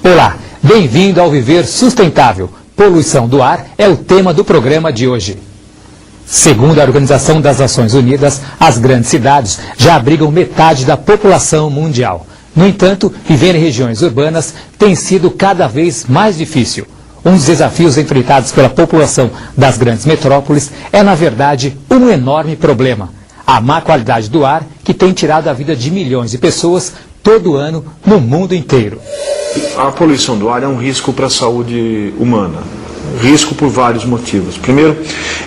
Olá, bem-vindo ao Viver Sustentável. Poluição do ar é o tema do programa de hoje. Segundo a Organização das Nações Unidas, as grandes cidades já abrigam metade da população mundial. No entanto, viver em regiões urbanas tem sido cada vez mais difícil. Um dos desafios enfrentados pela população das grandes metrópoles é, na verdade, um enorme problema: a má qualidade do ar, que tem tirado a vida de milhões de pessoas todo ano no mundo inteiro. A poluição do ar é um risco para a saúde humana. Risco por vários motivos. Primeiro,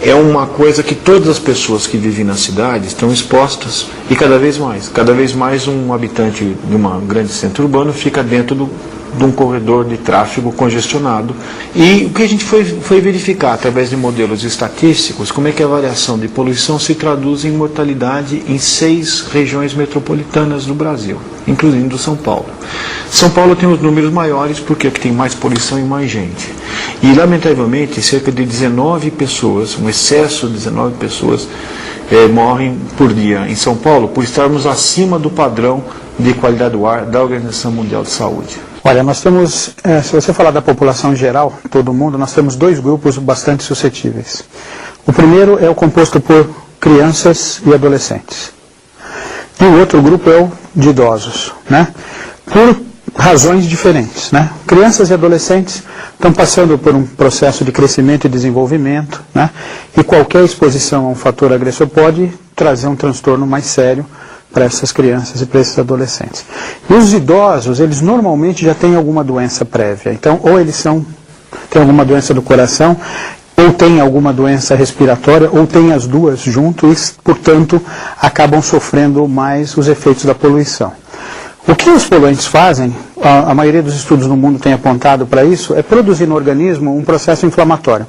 é uma coisa que todas as pessoas que vivem na cidade estão expostas, e cada vez mais um habitante de um grande centro urbano fica dentro de um corredor de tráfego congestionado. E o que a gente foi verificar através de modelos estatísticos, como é que a variação de poluição se traduz em mortalidade em 6 regiões metropolitanas do Brasil, incluindo São Paulo. São Paulo tem os números maiores porque aqui tem mais poluição e mais gente. E, lamentavelmente, cerca de 19 pessoas, um excesso de 19 pessoas, morrem por dia em São Paulo por estarmos acima do padrão de qualidade do ar da Organização Mundial de Saúde. Olha, nós temos, se você falar da população geral, todo mundo, nós temos 2 grupos bastante suscetíveis. O primeiro é o composto por crianças e adolescentes. E o outro grupo é o de idosos, né? Por razões diferentes, né? Crianças e adolescentes estão passando por um processo de crescimento e desenvolvimento, né? E qualquer exposição a um fator agressor pode trazer um transtorno mais sério para essas crianças e para esses adolescentes. E os idosos, eles normalmente já têm alguma doença prévia. Então, ou eles têm alguma doença do coração, ou têm alguma doença respiratória, ou têm as duas junto e, portanto, acabam sofrendo mais os efeitos da poluição. O que os poluentes fazem, a maioria dos estudos no mundo tem apontado para isso, é produzir no organismo um processo inflamatório.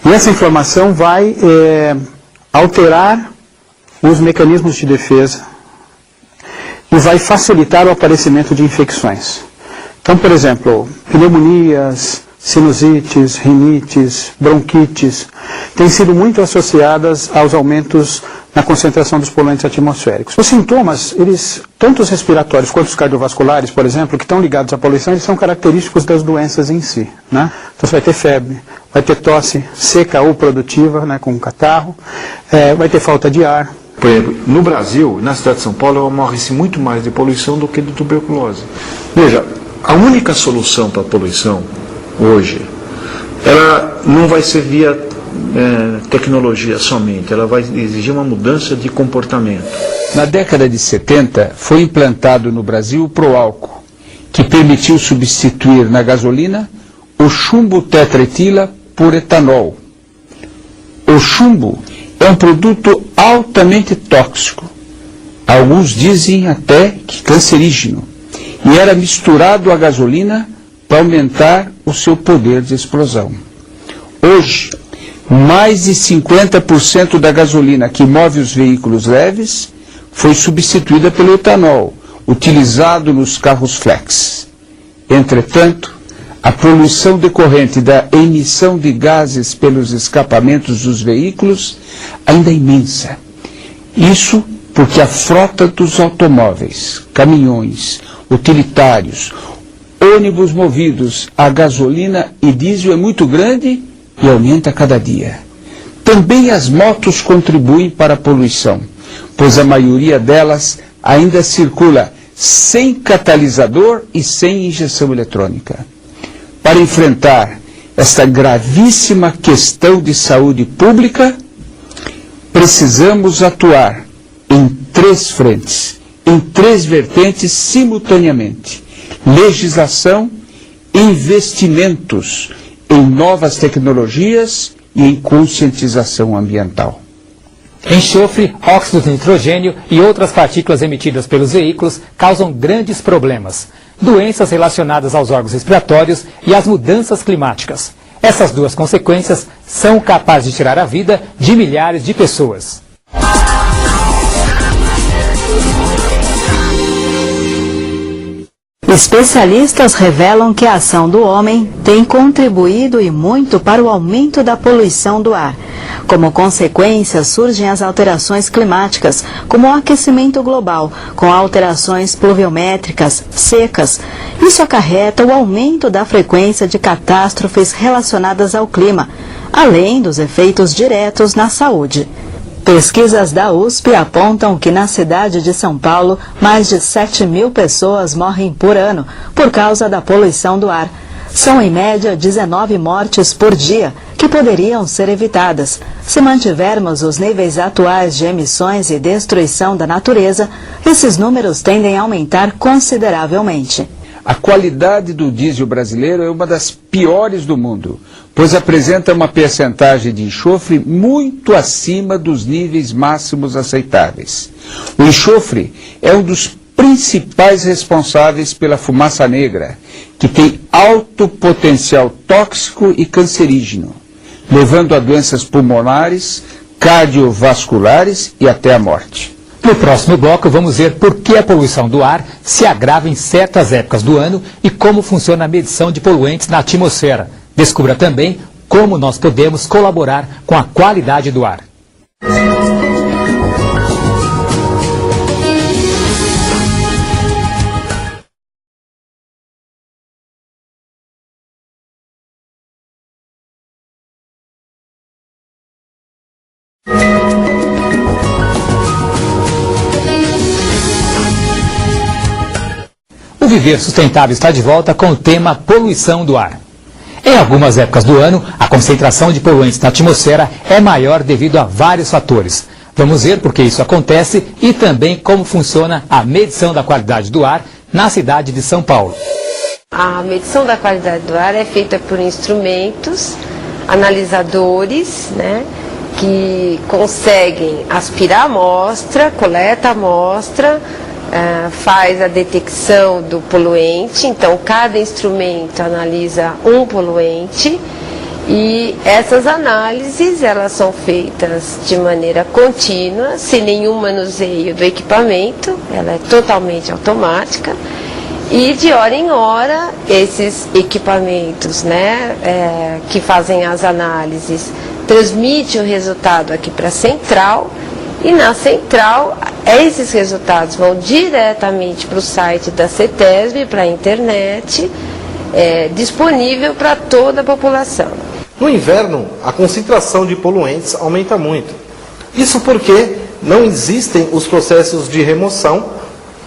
E essa inflamação vai alterar os mecanismos de defesa e vai facilitar o aparecimento de infecções. Então, por exemplo, pneumonias, sinusites, rinites, bronquites, têm sido muito associadas aos aumentos na concentração dos poluentes atmosféricos. Os sintomas, tanto os respiratórios quanto os cardiovasculares, por exemplo, que estão ligados à poluição, eles são característicos das doenças em si, né? Então você vai ter febre, vai ter tosse seca ou produtiva, né, com catarro, vai ter falta de ar. Por exemplo, no Brasil, na cidade de São Paulo, morre-se muito mais de poluição do que de tuberculose. Veja, a única solução para a poluição hoje, ela não vai ser via tecnologia somente, ela vai exigir uma mudança de comportamento. Na década de 70, foi implantado no Brasil o Proálcool, que permitiu substituir na gasolina o chumbo tetraetila por etanol. O chumbo é um produto altamente tóxico, alguns dizem até que cancerígeno, e era misturado à gasolina para aumentar o seu poder de explosão. Hoje, mais de 50% da gasolina que move os veículos leves foi substituída pelo etanol, utilizado nos carros flex. Entretanto, a poluição decorrente da emissão de gases pelos escapamentos dos veículos ainda é imensa. Isso porque a frota dos automóveis, caminhões, utilitários, ônibus movidos a gasolina e diesel é muito grande e aumenta a cada dia. Também as motos contribuem para a poluição, pois a maioria delas ainda circula sem catalisador e sem injeção eletrônica. Para enfrentar esta gravíssima questão de saúde pública, precisamos atuar em 3 frentes, em 3 vertentes simultaneamente: legislação, investimentos em novas tecnologias e em conscientização ambiental. Enxofre, óxido de nitrogênio e outras partículas emitidas pelos veículos causam grandes problemas: doenças relacionadas aos órgãos respiratórios e às mudanças climáticas. Essas 2 consequências são capazes de tirar a vida de milhares de pessoas. Especialistas revelam que a ação do homem tem contribuído e muito para o aumento da poluição do ar. Como consequência, surgem as alterações climáticas, como o aquecimento global, com alterações pluviométricas, secas. Isso acarreta o aumento da frequência de catástrofes relacionadas ao clima, além dos efeitos diretos na saúde. Pesquisas da USP apontam que na cidade de São Paulo, mais de 7.000 pessoas morrem por ano por causa da poluição do ar. São, em média, 19 mortes por dia, que poderiam ser evitadas. Se mantivermos os níveis atuais de emissões e destruição da natureza, esses números tendem a aumentar consideravelmente. A qualidade do diesel brasileiro é uma das piores do mundo, pois apresenta uma percentagem de enxofre muito acima dos níveis máximos aceitáveis. O enxofre é um dos principais responsáveis pela fumaça negra, que tem alto potencial tóxico e cancerígeno, levando a doenças pulmonares, cardiovasculares e até a morte. No próximo bloco, vamos ver por que a poluição do ar se agrava em certas épocas do ano e como funciona a medição de poluentes na atmosfera. Descubra também como nós podemos colaborar com a qualidade do ar. O Viver Sustentável está de volta com o tema poluição do ar. Em algumas épocas do ano, a concentração de poluentes na atmosfera é maior devido a vários fatores. Vamos ver por que isso acontece e também como funciona a medição da qualidade do ar na cidade de São Paulo. A medição da qualidade do ar é feita por instrumentos, analisadores, que conseguem aspirar a amostra, coleta a amostra, faz a detecção do poluente. Então cada instrumento analisa um poluente e essas análises elas são feitas de maneira contínua, sem nenhum manuseio do equipamento, ela é totalmente automática e de hora em hora esses equipamentos que fazem as análises transmitem o resultado aqui para a central. E na central, esses resultados vão diretamente para o site da CETESB, para a internet, disponível para toda a população. No inverno, a concentração de poluentes aumenta muito. Isso porque não existem os processos de remoção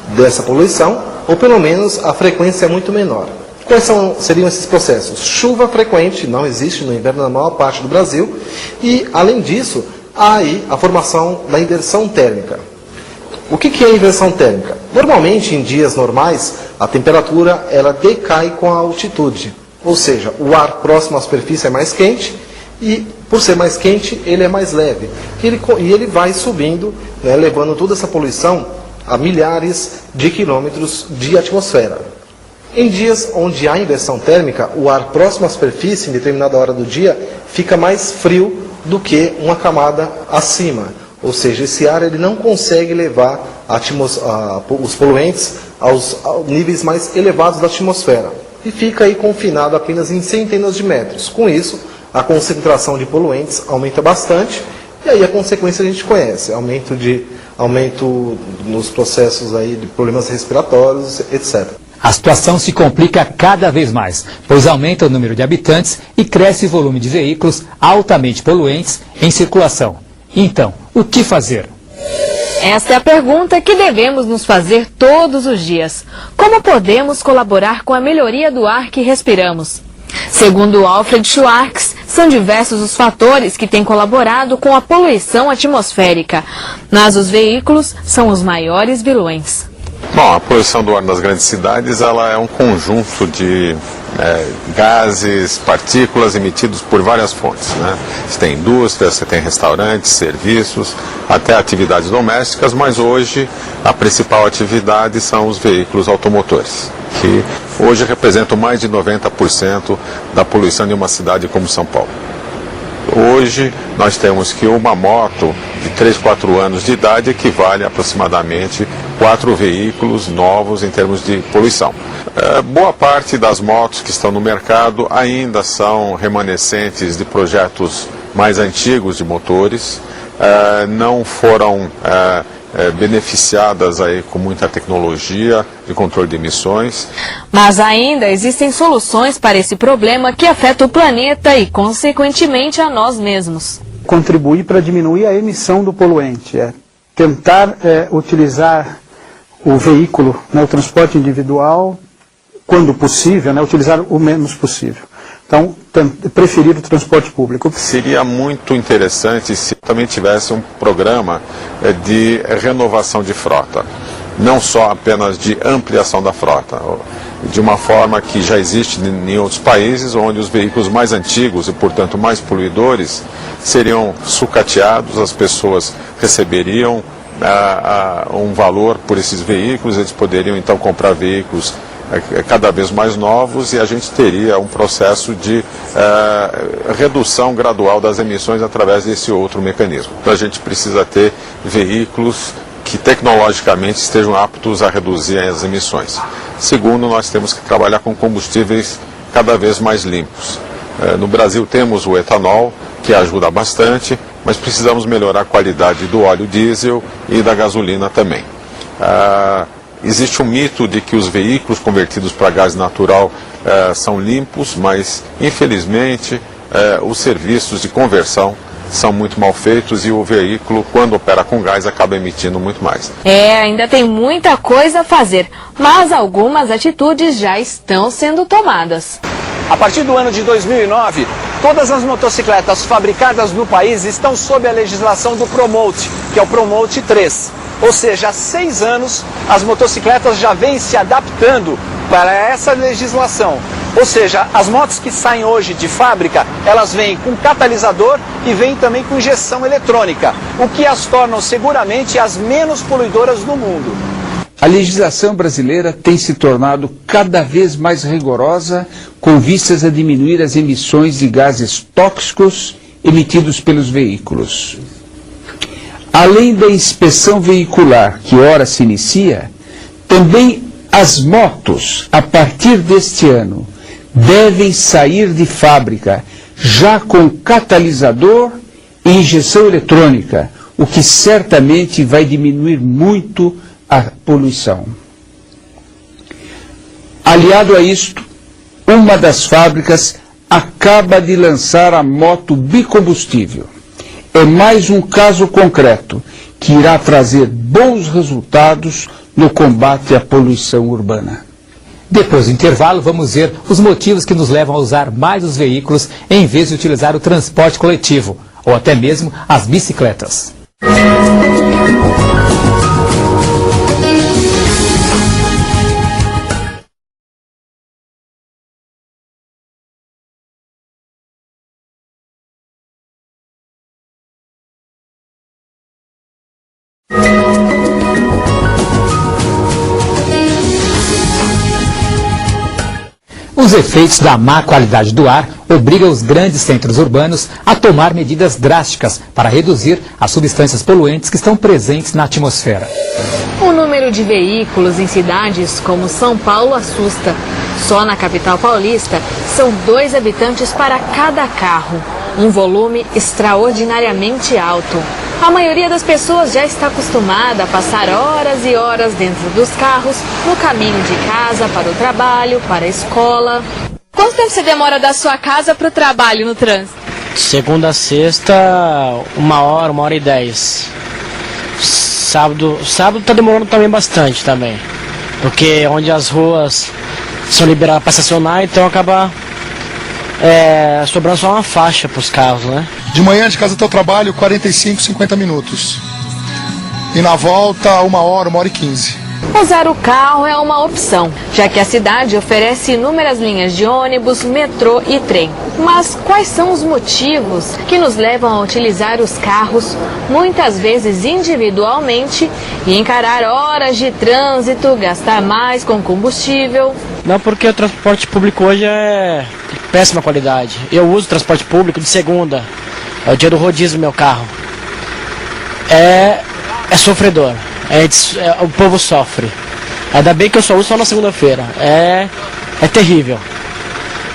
dessa poluição, ou pelo menos a frequência é muito menor. Quais seriam esses processos? Chuva frequente, não existe no inverno na maior parte do Brasil, e além disso, há aí a formação da inversão térmica. O que é a inversão térmica? Normalmente, em dias normais, a temperatura ela decai com a altitude. Ou seja, o ar próximo à superfície é mais quente e, por ser mais quente, ele é mais leve. E ele vai subindo, levando toda essa poluição a milhares de quilômetros de atmosfera. Em dias onde há inversão térmica, o ar próximo à superfície, em determinada hora do dia, fica mais frio do que uma camada acima. Ou seja, esse ar ele não consegue levar os poluentes aos níveis mais elevados da atmosfera. E fica aí confinado apenas em centenas de metros. Com isso, a concentração de poluentes aumenta bastante. E aí a consequência a gente conhece, aumento nos processos aí de problemas respiratórios, etc. A situação se complica cada vez mais, pois aumenta o número de habitantes e cresce o volume de veículos altamente poluentes em circulação. Então, o que fazer? Esta é a pergunta que devemos nos fazer todos os dias. Como podemos colaborar com a melhoria do ar que respiramos? Segundo Alfred Schwartz, são diversos os fatores que têm colaborado com a poluição atmosférica, mas os veículos são os maiores vilões. Bom, a poluição do ar nas grandes cidades ela é um conjunto de gases, partículas emitidos por várias fontes. Você tem indústrias, você tem restaurantes, serviços, até atividades domésticas, mas hoje a principal atividade são os veículos automotores, que hoje representam mais de 90% da poluição de uma cidade como São Paulo. Hoje nós temos que uma moto de 3, 4 anos de idade equivale a aproximadamente 4 veículos novos em termos de poluição. Boa parte das motos que estão no mercado ainda são remanescentes de projetos mais antigos de motores, não foram beneficiadas aí com muita tecnologia de controle de emissões. Mas ainda existem soluções para esse problema que afeta o planeta e, consequentemente, a nós mesmos. Contribuir para diminuir a emissão do poluente, tentar utilizar o veículo, o transporte individual, quando possível, utilizar o menos possível. Então, preferir o transporte público. Seria muito interessante se também tivesse um programa de renovação de frota, não só apenas de ampliação da frota, de uma forma que já existe em outros países, onde os veículos mais antigos e, portanto, mais poluidores seriam sucateados, as pessoas receberiam um valor por esses veículos, eles poderiam então comprar veículos cada vez mais novos e a gente teria um processo de redução gradual das emissões através desse outro mecanismo. Então a gente precisa ter veículos que tecnologicamente estejam aptos a reduzir as emissões. Segundo, nós temos que trabalhar com combustíveis cada vez mais limpos. No Brasil temos o etanol, que ajuda bastante, mas precisamos melhorar a qualidade do óleo diesel e da gasolina também. Existe um mito de que os veículos convertidos para gás natural são limpos, mas infelizmente os serviços de conversão são muito mal feitos e o veículo, quando opera com gás, acaba emitindo muito mais. Ainda tem muita coisa a fazer, mas algumas atitudes já estão sendo tomadas. A partir do ano de 2009, todas as motocicletas fabricadas no país estão sob a legislação do Promote, que é o Promote 3. Ou seja, há 6 anos as motocicletas já vêm se adaptando para essa legislação. Ou seja, as motos que saem hoje de fábrica, elas vêm com catalisador e vêm também com injeção eletrônica, o que as tornam seguramente as menos poluidoras do mundo. A legislação brasileira tem se tornado cada vez mais rigorosa com vistas a diminuir as emissões de gases tóxicos emitidos pelos veículos. Além da inspeção veicular, que ora se inicia, também as motos, a partir deste ano, devem sair de fábrica já com catalisador e injeção eletrônica, o que certamente vai diminuir muito a poluição. Aliado a isto, uma das fábricas acaba de lançar a moto bicombustível. É mais um caso concreto que irá trazer bons resultados no combate à poluição urbana. Depois do intervalo, vamos ver os motivos que nos levam a usar mais os veículos em vez de utilizar o transporte coletivo, ou até mesmo as bicicletas. Os efeitos da má qualidade do ar obrigam os grandes centros urbanos a tomar medidas drásticas para reduzir as substâncias poluentes que estão presentes na atmosfera. O número de veículos em cidades como São Paulo assusta. Só na capital paulista são 2 habitantes para cada carro, um volume extraordinariamente alto. A maioria das pessoas já está acostumada a passar horas e horas dentro dos carros, no caminho de casa para o trabalho, para a escola. Quanto tempo você demora da sua casa para o trabalho no trânsito? Segunda a sexta, 1 hora, 1h10. Sábado tá demorando também bastante também, porque onde as ruas são liberadas para estacionar, então acaba sobrando só uma faixa para os carros, né? De manhã de casa até o trabalho, 45, 50 minutos. E na volta, 1 hora, 1h15. Usar o carro é uma opção, já que a cidade oferece inúmeras linhas de ônibus, metrô e trem. Mas quais são os motivos que nos levam a utilizar os carros, muitas vezes individualmente, e encarar horas de trânsito, gastar mais com combustível? Não, porque o transporte público hoje é de péssima qualidade. Eu uso transporte público de segunda, é o dia do rodízio do meu carro. É sofredor. O povo sofre. Ainda bem que eu só uso só na segunda-feira. É terrível.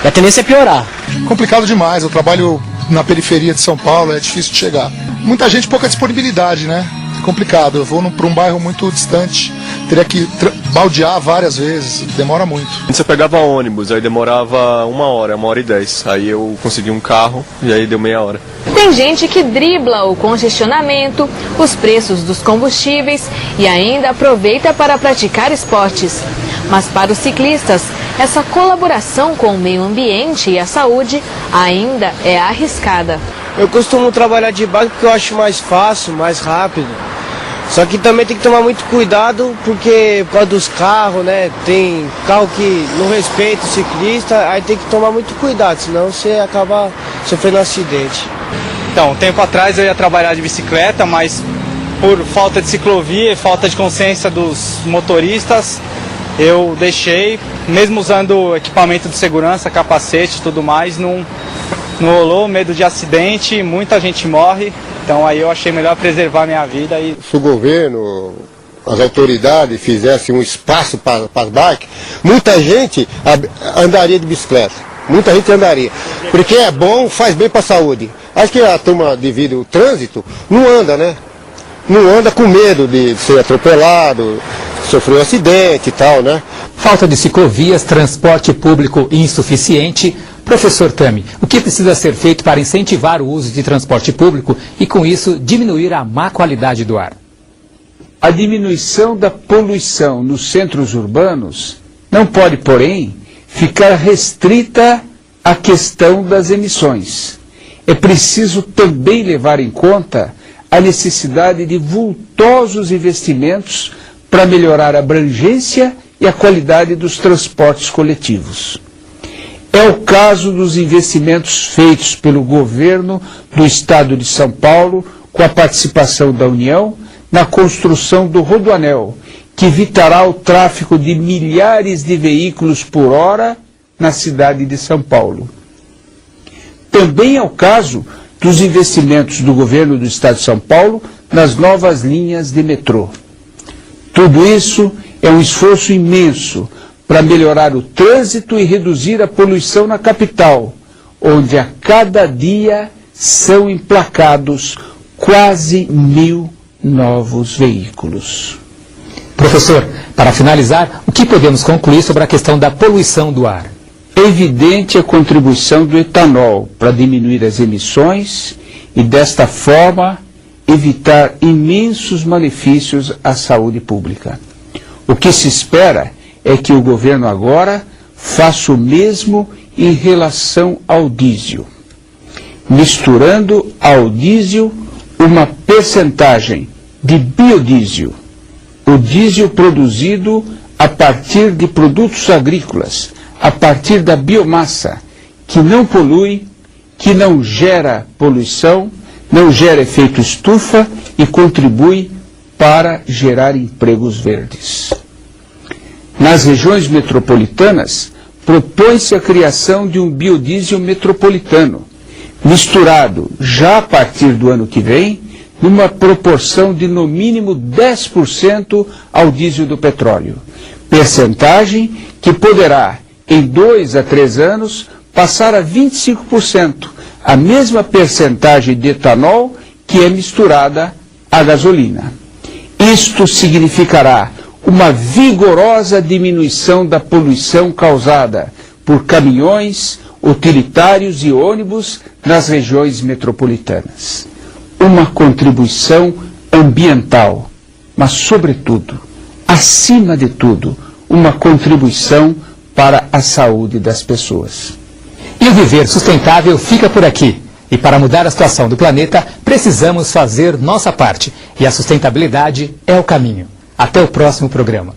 A tendência é piorar. Complicado demais, eu trabalho na periferia de São Paulo, é difícil de chegar. Muita gente, pouca disponibilidade, né? É complicado, eu vou para um bairro muito distante, teria que baldear várias vezes, demora muito. Você pegava ônibus, aí demorava 1h10, aí eu consegui um carro e aí deu meia hora. Tem gente que dribla o congestionamento, os preços dos combustíveis e ainda aproveita para praticar esportes. Mas para os ciclistas, essa colaboração com o meio ambiente e a saúde ainda é arriscada. Eu costumo trabalhar de bike porque eu acho mais fácil, mais rápido. Só que também tem que tomar muito cuidado porque por causa dos carros, né? Tem carro que não respeita o ciclista, aí tem que tomar muito cuidado, senão você acaba sofrendo um acidente. Então, um tempo atrás eu ia trabalhar de bicicleta, mas por falta de ciclovia e falta de consciência dos motoristas, eu deixei, mesmo usando equipamento de segurança, capacete e tudo mais, não rolou, medo de acidente, muita gente morre, então aí eu achei melhor preservar minha vida. Se o governo, as autoridades fizessem um espaço para as bikes, muita gente andaria de bicicleta, muita gente andaria, porque é bom, faz bem para a saúde. Acho que a turma, devido ao trânsito, não anda, né? Não anda com medo de ser atropelado, sofrer um acidente e tal, né? Falta de ciclovias, transporte público insuficiente. Professor Tami, o que precisa ser feito para incentivar o uso de transporte público e, com isso, diminuir a má qualidade do ar? A diminuição da poluição nos centros urbanos não pode, porém, ficar restrita à questão das emissões. É preciso também levar em conta a necessidade de vultosos investimentos para melhorar a abrangência e a qualidade dos transportes coletivos. É o caso dos investimentos feitos pelo governo do Estado de São Paulo, com a participação da União, na construção do Rodoanel, que evitará o tráfego de milhares de veículos por hora na cidade de São Paulo. Também é o caso dos investimentos do governo do Estado de São Paulo nas novas linhas de metrô. Tudo isso é um esforço imenso para melhorar o trânsito e reduzir a poluição na capital, onde a cada dia são emplacados quase 1.000 novos veículos. Professor, para finalizar, o que podemos concluir sobre a questão da poluição do ar? É evidente a contribuição do etanol para diminuir as emissões e, desta forma, evitar imensos malefícios à saúde pública. O que se espera é que o governo agora faça o mesmo em relação ao diesel, misturando ao diesel uma percentagem de biodiesel, o diesel produzido a partir de produtos agrícolas, a partir da biomassa, que não polui, que não gera poluição, não gera efeito estufa e contribui para gerar empregos verdes. Nas regiões metropolitanas, propõe-se a criação de um biodiesel metropolitano, misturado já a partir do ano que vem, numa proporção de no mínimo 10% ao diesel do petróleo, percentagem que poderá, em 2 a 3 anos, passar a 25%, a mesma percentagem de etanol que é misturada à gasolina. Isto significará uma vigorosa diminuição da poluição causada por caminhões, utilitários e ônibus nas regiões metropolitanas. Uma contribuição ambiental, mas, sobretudo, acima de tudo, uma contribuição para a saúde das pessoas. E o Viver Sustentável fica por aqui. E para mudar a situação do planeta, precisamos fazer nossa parte. E a sustentabilidade é o caminho. Até o próximo programa.